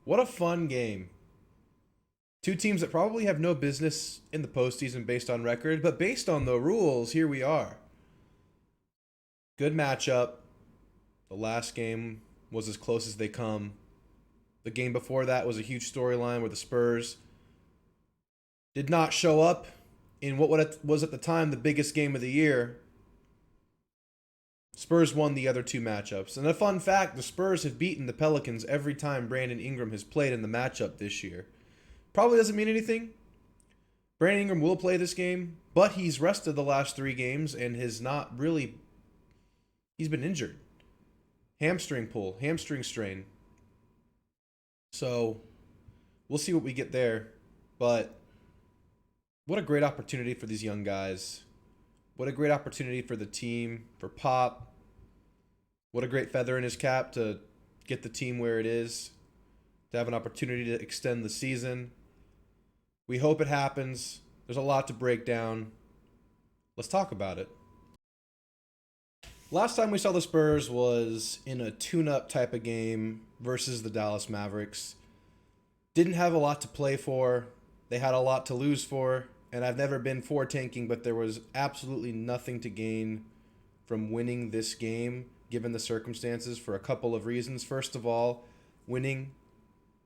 What a fun game. Two teams that probably have no business in the postseason based on record, but based on the rules, here we are. Good matchup. The last game was as close as they come. The game before that was a huge storyline where the Spurs did not show up in what was at the time the biggest game of the year. Spurs won the other two matchups. And a fun fact, the Spurs have beaten the Pelicans every time Brandon Ingram has played in the matchup this year. Probably doesn't mean anything. Brandon Ingram will play this game, but he's rested the last three games and has not really. He's been injured. Hamstring pull, hamstring strain. So we'll see what we get there. But what a great opportunity for these young guys. What a great opportunity for the team, for Pop. What a great feather in his cap to get the team where it is, to have an opportunity to extend the season. We hope it happens. There's a lot to break down. Let's talk about it. Last time we saw the Spurs was in a tune-up type of game versus the Dallas Mavericks. Didn't have a lot to play for. They had a lot to lose for. And I've never been for tanking, but there was absolutely nothing to gain from winning this game, given the circumstances, for a couple of reasons. First of all, winning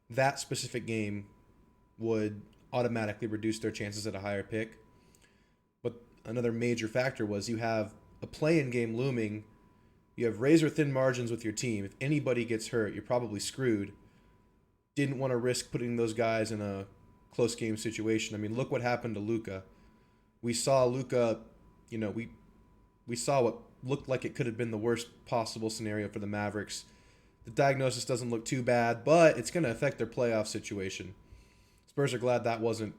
that specific game would automatically reduce their chances at a higher pick. But another major factor was you have a play-in game looming. You have razor-thin margins with your team. If anybody gets hurt, you're probably screwed. Didn't want to risk putting those guys in a close game situation. I mean, look what happened to Luka. We saw Luka, we saw what looked like it could have been the worst possible scenario for the Mavericks. The diagnosis doesn't look too bad, but it's going to affect their playoff situation. Spurs are glad that wasn't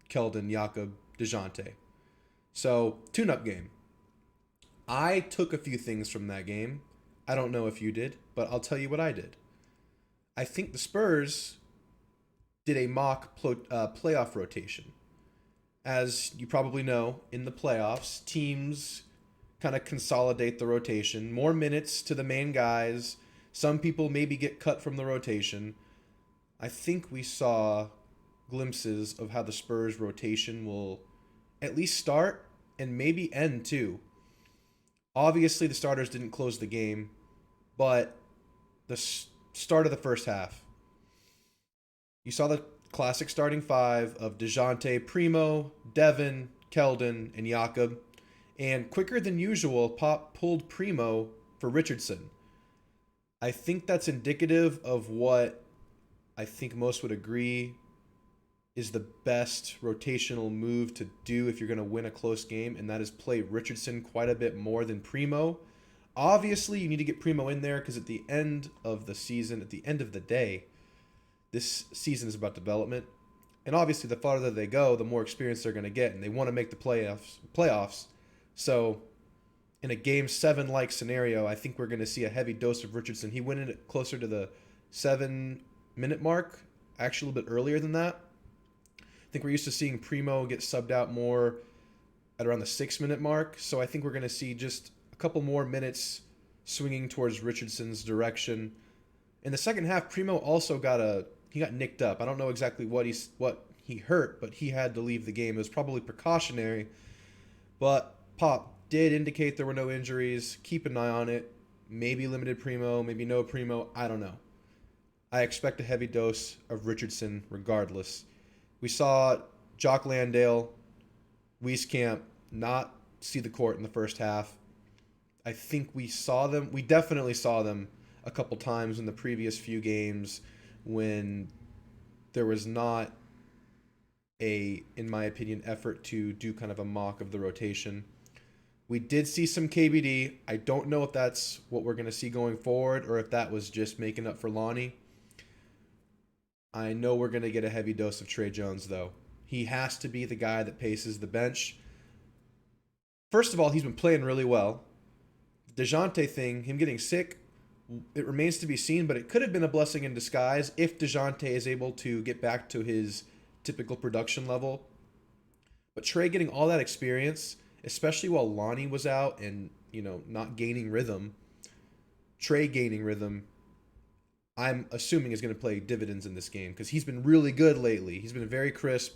Keldon, Jakob, DeJounte. So, tune-up game. I took a few things from that game. I don't know if you did, but I'll tell you what I did. I think the Spurs did a mock playoff rotation. As you probably know, in the playoffs, teams kind of consolidate the rotation. More minutes to the main guys. Some people maybe get cut from the rotation. I think we saw glimpses of how the Spurs rotation will at least start and maybe end too. Obviously, the starters didn't close the game, but the start of the first half, you saw the classic starting five of DeJounte, Primo, Devin, Keldon, and Jakob. And quicker than usual, Pop pulled Primo for Richardson. I think that's indicative of what I think most would agree is the best rotational move to do if you're going to win a close game, and that is play Richardson quite a bit more than Primo. Obviously, you need to get Primo in there because at the end of the season, at the end of the day, this season is about development. And obviously, the farther they go, the more experience they're going to get, and they want to make the playoffs. So, in a Game 7-like scenario, I think we're going to see a heavy dose of Richardson. He went in closer to the 7-minute mark, actually a little bit earlier than that. I think we're used to seeing Primo get subbed out more at around the 6-minute mark. So I think we're going to see just a couple more minutes swinging towards Richardson's direction. In the second half, Primo also got nicked up. I don't know exactly what he hurt, but he had to leave the game. It was probably precautionary, but Pop did indicate there were no injuries. Keep an eye on it. Maybe limited Primo, maybe no Primo. I don't know. I expect a heavy dose of Richardson regardless. We saw Jock Landale, Wieskamp not see the court in the first half. I think we definitely saw them a couple times in the previous few games when there was not in my opinion, effort to do kind of a mock of the rotation. We did see some KBD. I don't know if that's what we're going to see going forward or if that was just making up for Lonnie. I know we're going to get a heavy dose of Trey Jones, though. He has to be the guy that paces the bench. First of all, he's been playing really well. The DeJounte thing, him getting sick, it remains to be seen, but it could have been a blessing in disguise if DeJounte is able to get back to his typical production level. But Trey getting all that experience, especially while Lonnie was out and, not gaining rhythm, Trey gaining rhythm, I'm assuming is going to play dividends in this game because he's been really good lately. He's been very crisp.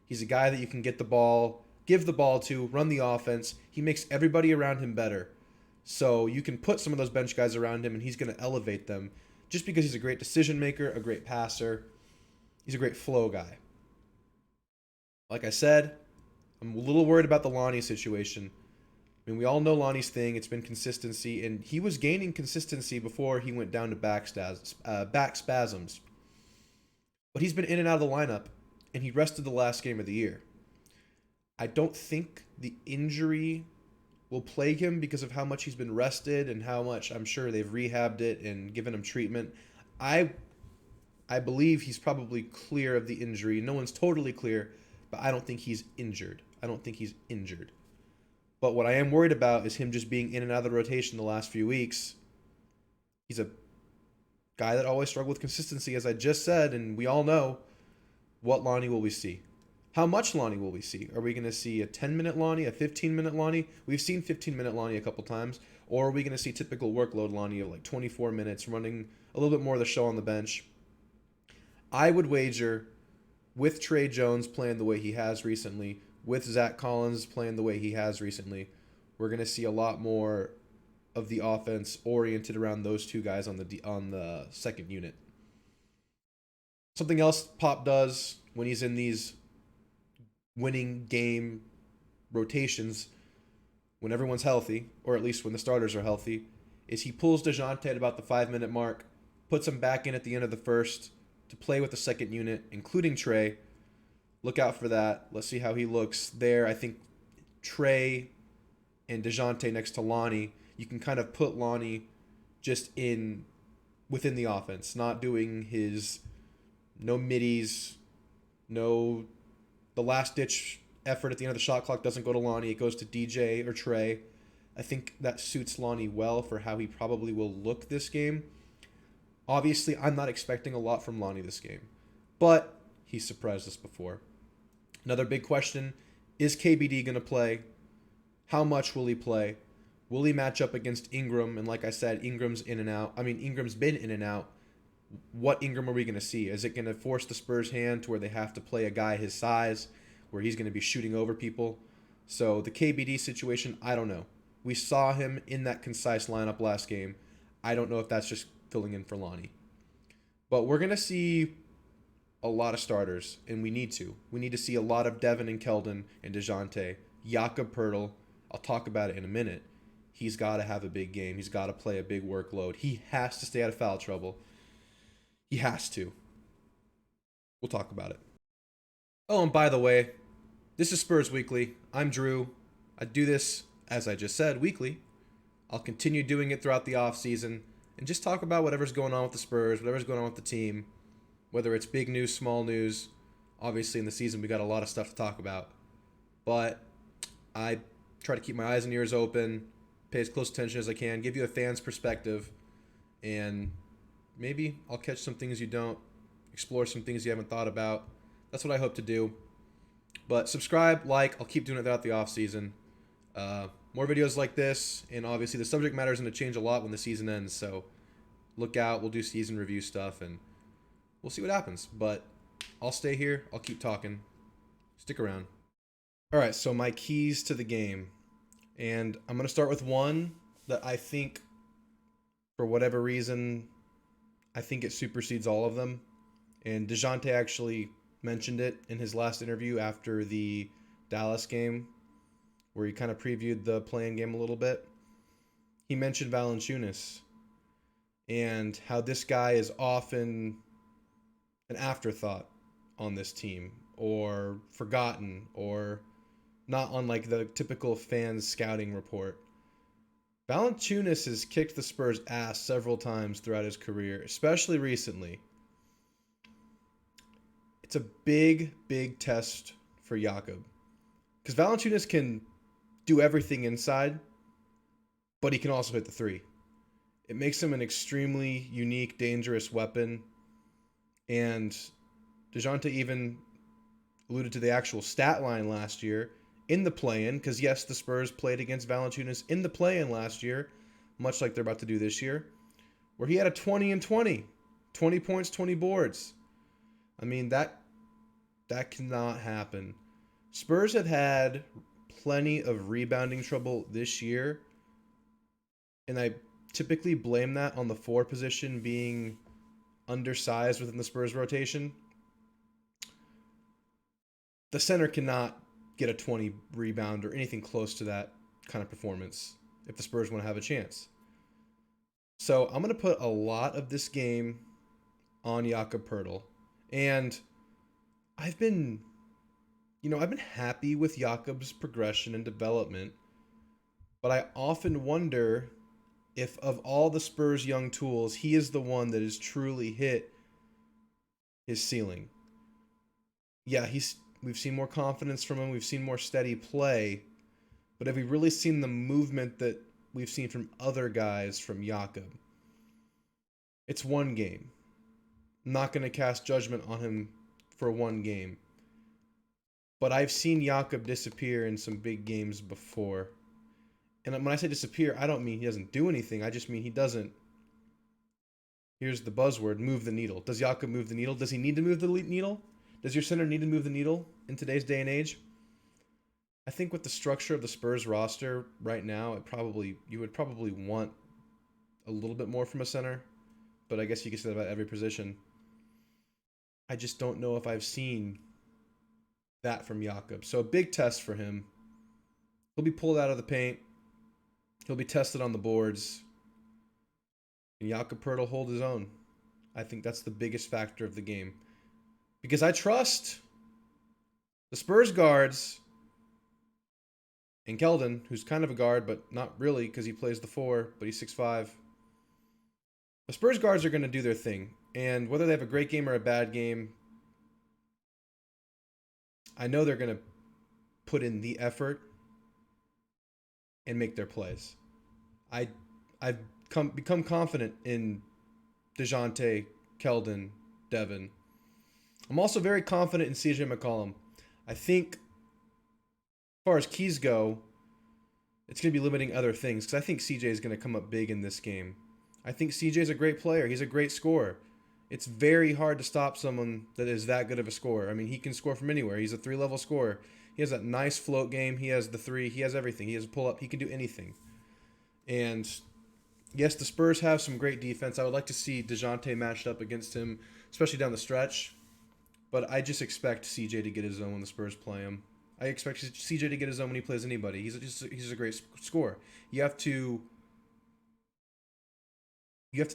He's a guy that you can get the ball, give the ball to, run the offense. He makes everybody around him better. So you can put some of those bench guys around him and he's going to elevate them just because he's a great decision maker, a great passer. He's a great flow guy. Like I said, I'm a little worried about the Lonnie situation. I mean, we all know Lonnie's thing. It's been consistency, and he was gaining consistency before he went down to back spasms. But he's been in and out of the lineup, and he rested the last game of the year. I don't think the injury will plague him because of how much he's been rested and how much I'm sure they've rehabbed it and given him treatment. I believe he's probably clear of the injury. No one's totally clear, but I don't think he's injured. But what I am worried about is him just being in and out of the rotation the last few weeks. He's a guy that always struggled with consistency, as I just said, and we all know what Lonnie will we see. How much Lonnie will we see? Are we going to see a 10-minute Lonnie, a 15-minute Lonnie? We've seen 15-minute Lonnie a couple times. Or are we going to see typical workload Lonnie of like 24 minutes, running a little bit more of the show on the bench? I would wager, with Trey Jones playing the way he has recently, with Zach Collins playing the way he has recently, we're going to see a lot more of the offense oriented around those two guys on the second unit. Something else Pop does when he's in these winning game rotations, when everyone's healthy, or at least when the starters are healthy, is he pulls DeJounte at about the 5-minute mark, puts him back in at the end of the first to play with the second unit, including Trey. Look out for that. Let's see how he looks there. I think Trey and DeJounte next to Lonnie, you can kind of put Lonnie just in within the offense, not doing his no middies, no the last ditch effort at the end of the shot clock doesn't go to Lonnie. It goes to DJ or Trey. I think that suits Lonnie well for how he probably will look this game. Obviously, I'm not expecting a lot from Lonnie this game, but he's surprised us before. Another big question, is KBD going to play? How much will he play? Will he match up against Ingram? And like I said, Ingram's in and out. Ingram's been in and out. What Ingram are we going to see? Is it going to force the Spurs' hand to where they have to play a guy his size, where he's going to be shooting over people? So the KBD situation, I don't know. We saw him in that concise lineup last game. I don't know if that's just filling in for Lonnie. But we're going to see a lot of starters, and we need to. We need to see a lot of Devin and Keldon and DeJounte. Jakob Poeltl, I'll talk about it in a minute. He's got to have a big game. He's got to play a big workload. He has to stay out of foul trouble. He has to. We'll talk about it. Oh, and by the way, this is Spurs Weekly. I'm Drew. I do this, as I just said, weekly. I'll continue doing it throughout the offseason and just talk about whatever's going on with the Spurs, whatever's going on with the team, whether it's big news, small news. Obviously, in the season, we got a lot of stuff to talk about. But I try to keep my eyes and ears open, pay as close attention as I can, give you a fan's perspective, and maybe I'll catch some things you don't, explore some things you haven't thought about. That's what I hope to do. But subscribe, like, I'll keep doing it throughout the offseason. More videos like this, and obviously the subject matter is going to change a lot when the season ends, so look out. We'll do season review stuff, and we'll see what happens. But I'll stay here. I'll keep talking. Stick around. All right, so my keys to the game. And I'm going to start with one that I think, for whatever reason, I think it supersedes all of them. And DeJounte actually mentioned it in his last interview after the Dallas game, where he kind of previewed the play-in game a little bit. He mentioned Valanciunas and how this guy is often an afterthought on this team, or forgotten, or not on like the typical fans scouting report. Valanciunas has kicked the Spurs' ass several times throughout his career, especially recently. It's a big, big test for Jakob, because Valanciunas can do everything inside, but he can also hit the three. It makes him an extremely unique, dangerous weapon. And DeJounte even alluded to the actual stat line last year in the play-in, because yes, the Spurs played against Valanciunas in the play-in last year, much like they're about to do this year, where he had a 20 and 20. 20 points, 20 boards. I mean, that cannot happen. Spurs have had plenty of rebounding trouble this year, and I typically blame that on the four position being undersized within the Spurs rotation. The center cannot get a 20 rebound or anything close to that kind of performance if the Spurs want to have a chance. So I'm going to put a lot of this game on Jakob Pertl. And I've been, I've been happy with Jakob's progression and development, but I often wonder if of all the Spurs young tools, he is the one that has truly hit his ceiling. Yeah, we've seen more confidence from him, we've seen more steady play, but have we really seen the movement that we've seen from other guys from Jakob? It's one game. I'm not going to cast judgment on him for one game. But I've seen Jakob disappear in some big games before. And when I say disappear, I don't mean he doesn't do anything. I just mean he doesn't, here's the buzzword, move the needle. Does Jakob move the needle? Does he need to move the needle? Does your center need to move the needle in today's day and age? I think with the structure of the Spurs roster right now, you would probably want a little bit more from a center. But I guess you could say that about every position. I just don't know if I've seen that from Jakob. So a big test for him. He'll be pulled out of the paint. He'll be tested on the boards. And Jakob Pertl hold his own. I think that's the biggest factor of the game. Because I trust the Spurs guards and Keldon, who's kind of a guard, but not really because he plays the 4, but he's 6'5". The Spurs guards are going to do their thing. And whether they have a great game or a bad game, I know they're going to put in the effort and make their plays. I've become confident in DeJounte, Keldon, Devin. I'm also very confident in CJ McCollum. I think, as far as keys go, it's going to be limiting other things because I think CJ is going to come up big in this game. I think CJ is a great player. He's a great scorer. It's very hard to stop someone that is that good of a scorer. I mean, he can score from anywhere. He's a 3-level scorer. He has that nice float game. He has the 3. He has everything. He has a pull-up. He can do anything. And yes, the Spurs have some great defense. I would like to see DeJounte matched up against him, especially down the stretch. But I just expect CJ to get his own when the Spurs play him. I expect CJ to get his own when he plays anybody. He's a great scorer. You have to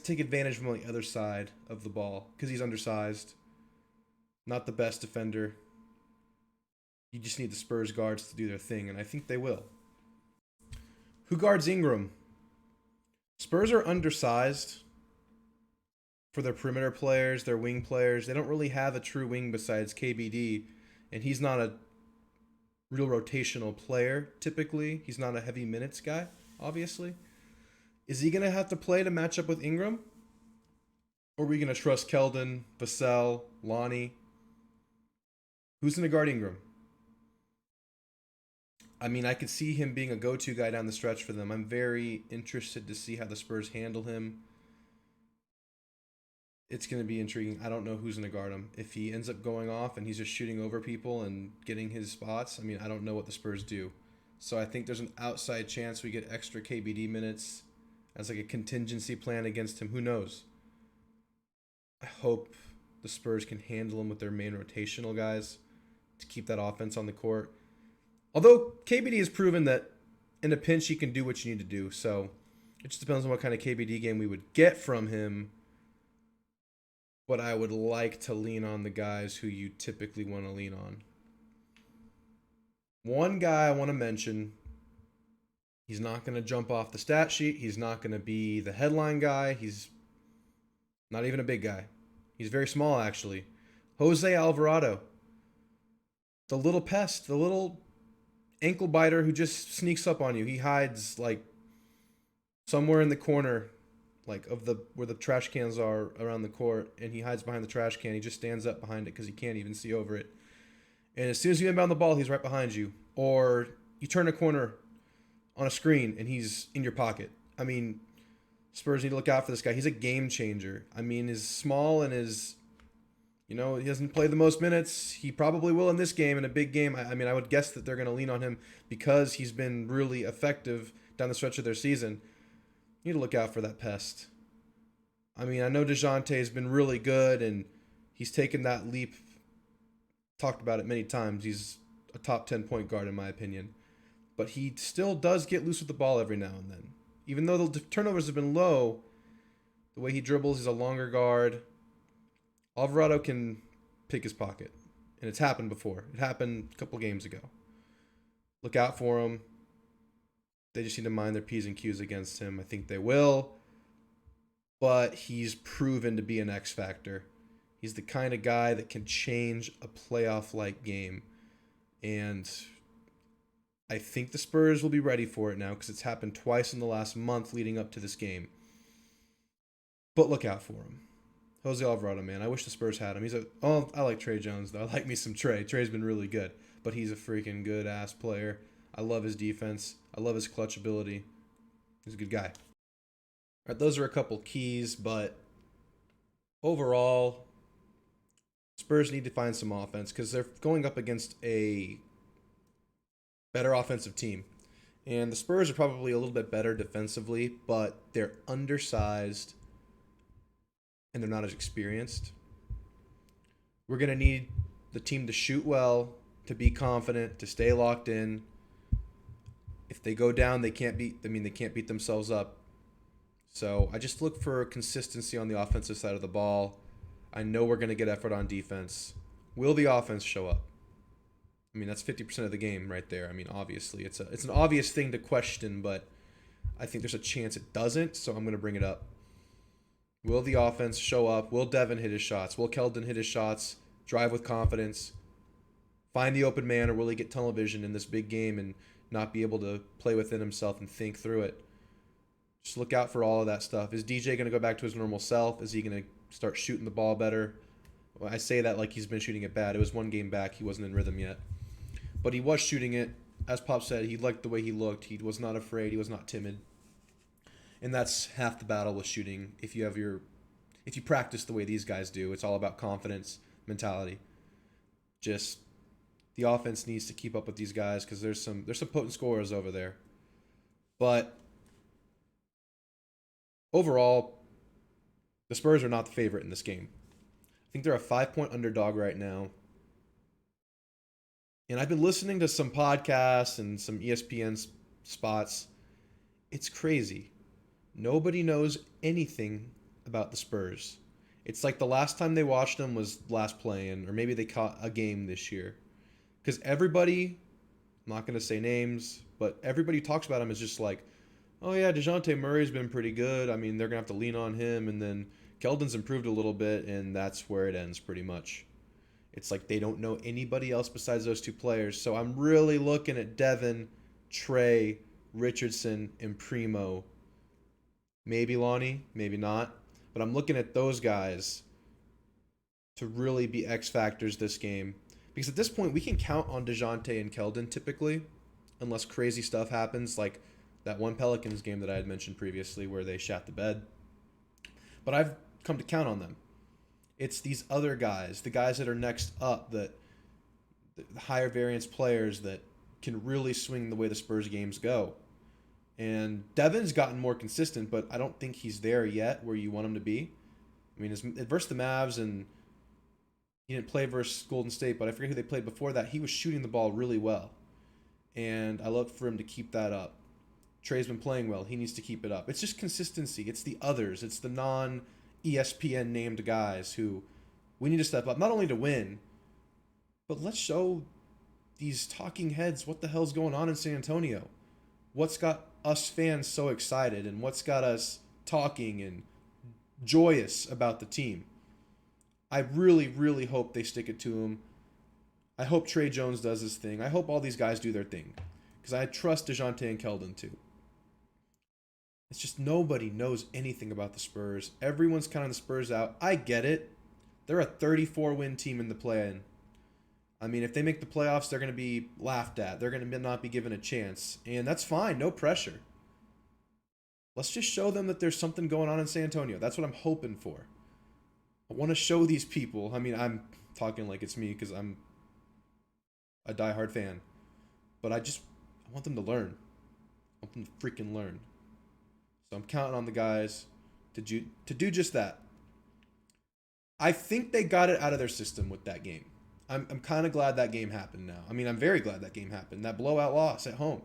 take advantage from the other side of the ball because he's undersized. Not the best defender. You just need the Spurs guards to do their thing, and I think they will. Who guards Ingram? Spurs are undersized for their perimeter players, their wing players. They don't really have a true wing besides KBD, and he's not a real rotational player typically. He's not a heavy minutes guy, obviously. Is he going to have to play to match up with Ingram? Or are we going to trust Keldon, Vassell, Lonnie? Who's going to guard Ingram? I mean, I could see him being a go-to guy down the stretch for them. I'm very interested to see how the Spurs handle him. It's going to be intriguing. I don't know who's going to guard him. If he ends up going off and he's just shooting over people and getting his spots, I mean, I don't know what the Spurs do. So I think there's an outside chance we get extra KBD minutes as like a contingency plan against him. Who knows? I hope the Spurs can handle him with their main rotational guys to keep that offense on the court. Although KBD has proven that in a pinch he can do what you need to do. So it just depends on what kind of KBD game we would get from him. But I would like to lean on the guys who you typically want to lean on. One guy I want to mention, he's not going to jump off the stat sheet. He's not going to be the headline guy. He's not even a big guy. He's very small, actually. Jose Alvarado. The little pest, the little ankle biter who just sneaks up on you. He hides like somewhere in the corner, like of the where the trash cans are around the court, and he hides behind the trash can. He just stands up behind it because he can't even see over it. And as soon as you inbound the ball, he's right behind you. Or you turn a corner on a screen and he's in your pocket. I mean, Spurs need to look out for this guy. He's a game changer. I mean, he's small and he hasn't played the most minutes. He probably will in this game, in a big game. I mean, I would guess that they're going to lean on him because he's been really effective down the stretch of their season. You need to look out for that pest. I mean, I know DeJounte has been really good and he's taken that leap. Talked about it many times. He's a top 10 point guard, in my opinion. But he still does get loose with the ball every now and then. Even though the turnovers have been low, the way he dribbles, he's a longer guard. Alvarado can pick his pocket. And it's happened before. It happened a couple games ago. Look out for him. They just need to mind their P's and Q's against him. I think they will. But he's proven to be an X factor. He's the kind of guy that can change a playoff-like game. And I think the Spurs will be ready for it now because it's happened twice in the last month leading up to this game. But look out for him. Jose Alvarado, man. I wish the Spurs had him. I like Trey Jones, though. I like me some Trey. Trey's been really good. But he's a freaking good-ass player. I love his defense. I love his clutch ability. He's a good guy. All right, those are a couple keys, but overall, Spurs need to find some offense because they're going up against a better offensive team. And the Spurs are probably a little bit better defensively, but they're undersized and they're not as experienced. We're going to need the team to shoot well, to be confident, to stay locked in. If they go down, they can't beat themselves up. So I just look for consistency on the offensive side of the ball. I know we're going to get effort on defense. Will the offense show up? I mean, that's 50% of the game right there. I mean, obviously, it's an obvious thing to question, but I think there's a chance it doesn't, so I'm going to bring it up. Will the offense show up? Will Devin hit his shots? Will Keldon hit his shots? Drive with confidence? Find the open man, or will he get tunnel vision in this big game and not be able to play within himself and think through it? Just look out for all of that stuff. Is DJ going to go back to his normal self? Is he going to start shooting the ball better? Well, I say that like he's been shooting it bad. It was one game back. He wasn't in rhythm yet. But he was shooting it. As Pop said, he liked the way he looked. He was not afraid. He was not timid. And that's half the battle with shooting. If you practice the way these guys do, it's all about confidence, mentality. Just the offense needs to keep up with these guys because there's some potent scorers over there. But overall, the Spurs are not the favorite in this game. I think they're a 5-point underdog right now. And I've been listening to some podcasts and some ESPN spots. It's crazy. Nobody knows anything about the Spurs. It's like the last time they watched them was last play-in, or maybe they caught a game this year. Because everybody, I'm not going to say names, but everybody who talks about them is just like, oh yeah, DeJounte Murray's been pretty good. I mean, they're going to have to lean on him, and then Keldon's improved a little bit, and that's where it ends pretty much. It's like they don't know anybody else besides those two players. So I'm really looking at Devin, Trey, Richardson, and Primo. Maybe Lonnie, maybe not. But I'm looking at those guys to really be X factors this game. Because at this point, we can count on DeJounte and Keldon typically, unless crazy stuff happens, like that one Pelicans game that I had mentioned previously where they shat the bed. But I've come to count on them. It's these other guys, the guys that are next up, the higher variance players that can really swing the way the Spurs games go. And Devin's gotten more consistent, but I don't think he's there yet where you want him to be. I mean, versus the Mavs, and he didn't play versus Golden State, but I forget who they played before that. He was shooting the ball really well. And I look for him to keep that up. Trey's been playing well. He needs to keep it up. It's just consistency. It's the others. It's the non-ESPN named guys who we need to step up, not only to win, but let's show these talking heads what the hell's going on in San Antonio. What's got us fans so excited, and what's got us talking and joyous about the team. I really, really hope they stick it to him. I hope Trey Jones does his thing. I hope all these guys do their thing, because I trust DeJounte and Keldon too. It's just nobody knows anything about the Spurs. Everyone's counting the Spurs out. I get it. They're a 34-win team in the play-in. I mean, if they make the playoffs, they're going to be laughed at. They're going to not be given a chance. And that's fine. No pressure. Let's just show them that there's something going on in San Antonio. That's what I'm hoping for. I want to show these people. I mean, I'm talking like it's me because I'm a diehard fan, but I want them to learn. I want them to freaking learn. So I'm counting on the guys to do just that. I think they got it out of their system with that game. I'm kind of glad that game happened now. I mean, I'm very glad that game happened. That blowout loss at home.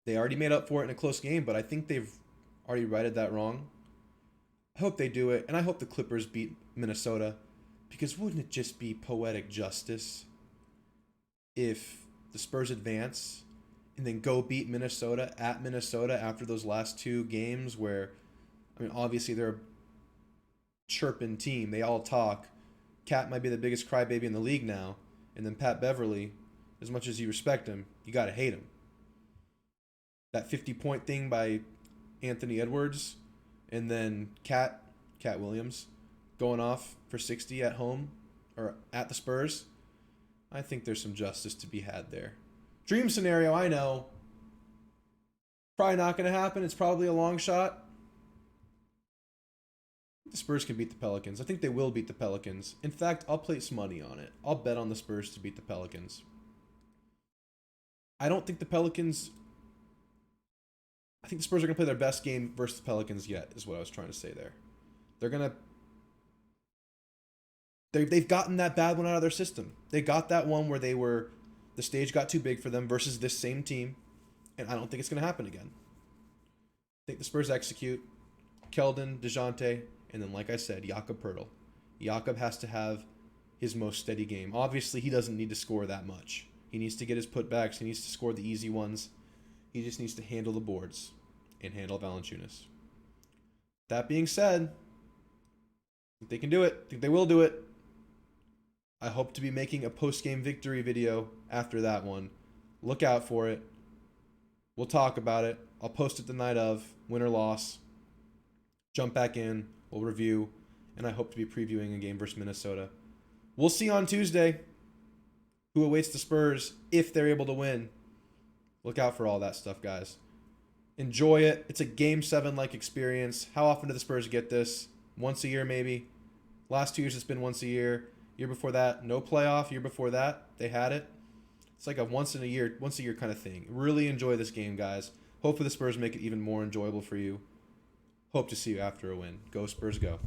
They already made up for it in a close game, but I think they've already righted that wrong. I hope they do it, and I hope the Clippers beat Minnesota, because wouldn't it just be poetic justice if the Spurs advance and then go beat Minnesota at Minnesota after those last two games where, I mean, obviously they're a chirping team. They all talk. Cat might be the biggest crybaby in the league now, and then Pat Beverly, as much as you respect him, you got to hate him. That 50-point thing by Anthony Edwards, and then Cat Williams going off for 60 at home or at the Spurs. I think there's some justice to be had there. Dream scenario, I know. Probably not going to happen. It's probably a long shot. The Spurs can beat the Pelicans. I think they will beat the Pelicans. In fact, I'll place money on it. I'll bet on the Spurs to beat the Pelicans. I don't think the Pelicans... I think the Spurs are going to play their best game versus the Pelicans yet, is what I was trying to say there. They're going to... They've gotten that bad one out of their system. They got that one where the stage got too big for them versus this same team, and I don't think it's going to happen again. I think the Spurs execute. Keldon, DeJounte, and then, like I said, Jakob Poeltl. Jakob has to have his most steady game. Obviously, he doesn't need to score that much. He needs to get his putbacks. He needs to score the easy ones. He just needs to handle the boards and handle Valanciunas. That being said, I think they can do it. I think they will do it. I hope to be making a post-game victory video after that one. Look out for it. We'll talk about it. I'll post it the night of, win or loss. Jump back in. We'll review. And I hope to be previewing a game versus Minnesota. We'll see on Tuesday who awaits the Spurs if they're able to win. Look out for all that stuff, guys. Enjoy it. It's a Game 7-like experience. How often do the Spurs get this? Once a year, maybe. Last 2 years, it's been once a year. Year before that, no playoff. Year before that, they had it. It's like a once a year kind of thing. Really enjoy this game, guys. Hopefully the Spurs make it even more enjoyable for you. Hope to see you after a win. Go Spurs, go.